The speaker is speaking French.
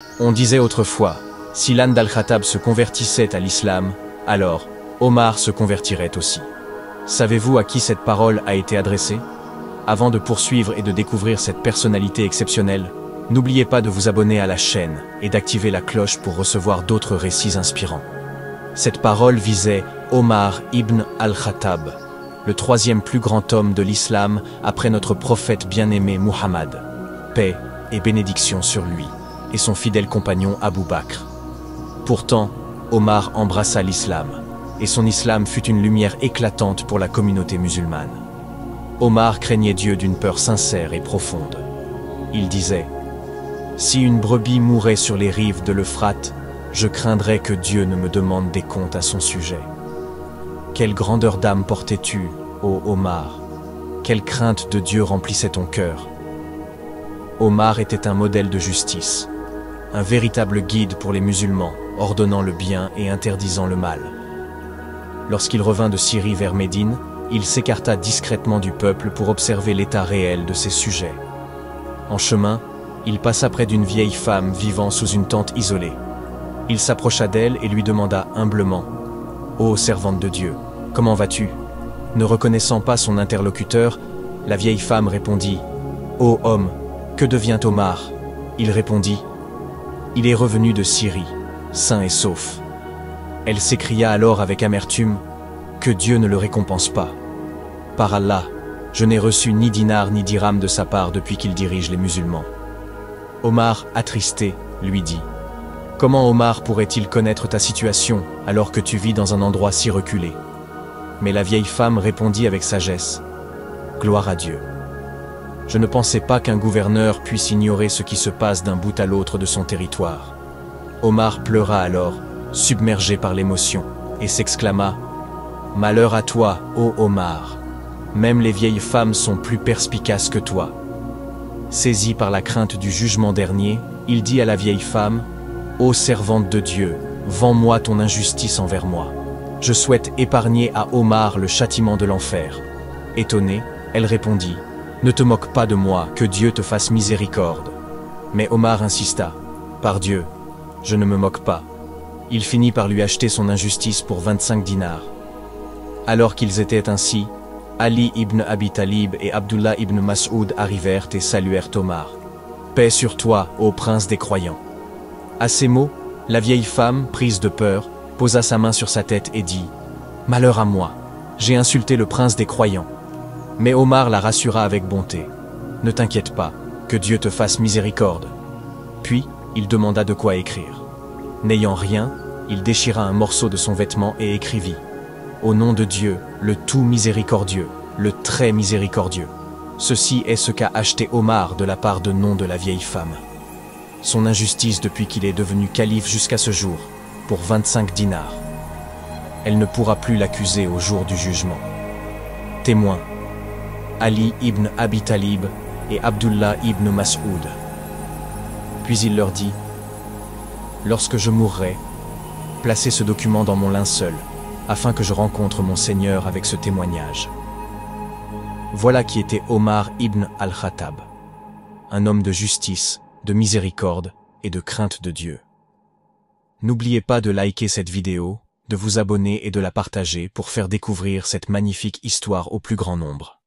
On disait autrefois, si l'âne d'Al-Khattab se convertissait à l'islam, alors Omar se convertirait aussi. Savez-vous à qui cette parole a été adressée? Avant de poursuivre et de découvrir cette personnalité exceptionnelle, n'oubliez pas de vous abonner à la chaîne et d'activer la cloche pour recevoir d'autres récits inspirants. Cette parole visait Omar ibn al-Khattab, le troisième plus grand homme de l'islam après notre prophète bien-aimé Muhammad, paix et bénédiction sur lui, et son fidèle compagnon Abu Bakr. Pourtant, Omar embrassa l'islam, et son islam fut une lumière éclatante pour la communauté musulmane. Omar craignait Dieu d'une peur sincère et profonde. Il disait « Si une brebis mourait sur les rives de l'Euphrate, je craindrais que Dieu ne me demande des comptes à son sujet. » Quelle grandeur d'âme portais-tu, ô Omar? Quelle crainte de Dieu remplissait ton cœur? Omar était un modèle de justice, un véritable guide pour les musulmans, ordonnant le bien et interdisant le mal. Lorsqu'il revint de Syrie vers Médine, il s'écarta discrètement du peuple pour observer l'état réel de ses sujets. En chemin, il passa près d'une vieille femme vivant sous une tente isolée. Il s'approcha d'elle et lui demanda humblement « Ô servante de Dieu, comment vas-tu » Ne reconnaissant pas son interlocuteur, la vieille femme répondit « Ô homme, que devient Omar » Il répondit « Il est revenu de Syrie, sain et sauf. » Elle s'écria alors avec amertume « Que Dieu ne le récompense pas. Par Allah, je n'ai reçu ni dinar ni dirham de sa part depuis qu'il dirige les musulmans. » Omar, attristé, lui dit « Comment Omar pourrait-il connaître ta situation alors que tu vis dans un endroit si reculé ?» Mais la vieille femme répondit avec sagesse « Gloire à Dieu. Je ne pensais pas qu'un gouverneur puisse ignorer ce qui se passe d'un bout à l'autre de son territoire. » Omar pleura alors, submergé par l'émotion, et s'exclama « Malheur à toi, ô Omar! Même les vieilles femmes sont plus perspicaces que toi. » Saisi par la crainte du jugement dernier, il dit à la vieille femme « Ô servante de Dieu, vends-moi ton injustice envers moi. Je souhaite épargner à Omar le châtiment de l'enfer. » Étonnée, elle répondit « Ne te moque pas de moi, que Dieu te fasse miséricorde. » Mais Omar insista « Par Dieu, je ne me moque pas. » Il finit par lui acheter son injustice pour 25 dinars. Alors qu'ils étaient ainsi, Ali ibn Abi Talib et Abdullah ibn Mas'ud arrivèrent et saluèrent Omar. « Paix sur toi, ô prince des croyants. » À ces mots, la vieille femme, prise de peur, posa sa main sur sa tête et dit « Malheur à moi, j'ai insulté le prince des croyants. » Mais Omar la rassura avec bonté. « Ne t'inquiète pas, que Dieu te fasse miséricorde. » Puis, il demanda de quoi écrire. N'ayant rien, il déchira un morceau de son vêtement et écrivit « Au nom de Dieu, le tout miséricordieux, le très miséricordieux. » Ceci est ce qu'a acheté Omar de la part de nom de la vieille femme. Son injustice depuis qu'il est devenu calife jusqu'à ce jour, pour 25 dinars. Elle ne pourra plus l'accuser au jour du jugement. Témoins, Ali ibn Abi Talib et Abdullah ibn Mas'ud. Puis il leur dit « Lorsque je mourrai, placez ce document dans mon linceul, afin que je rencontre mon Seigneur avec ce témoignage. » Voilà qui était Omar ibn al-Khattab, un homme de justice, de miséricorde et de crainte de Dieu. N'oubliez pas de liker cette vidéo, de vous abonner et de la partager pour faire découvrir cette magnifique histoire au plus grand nombre.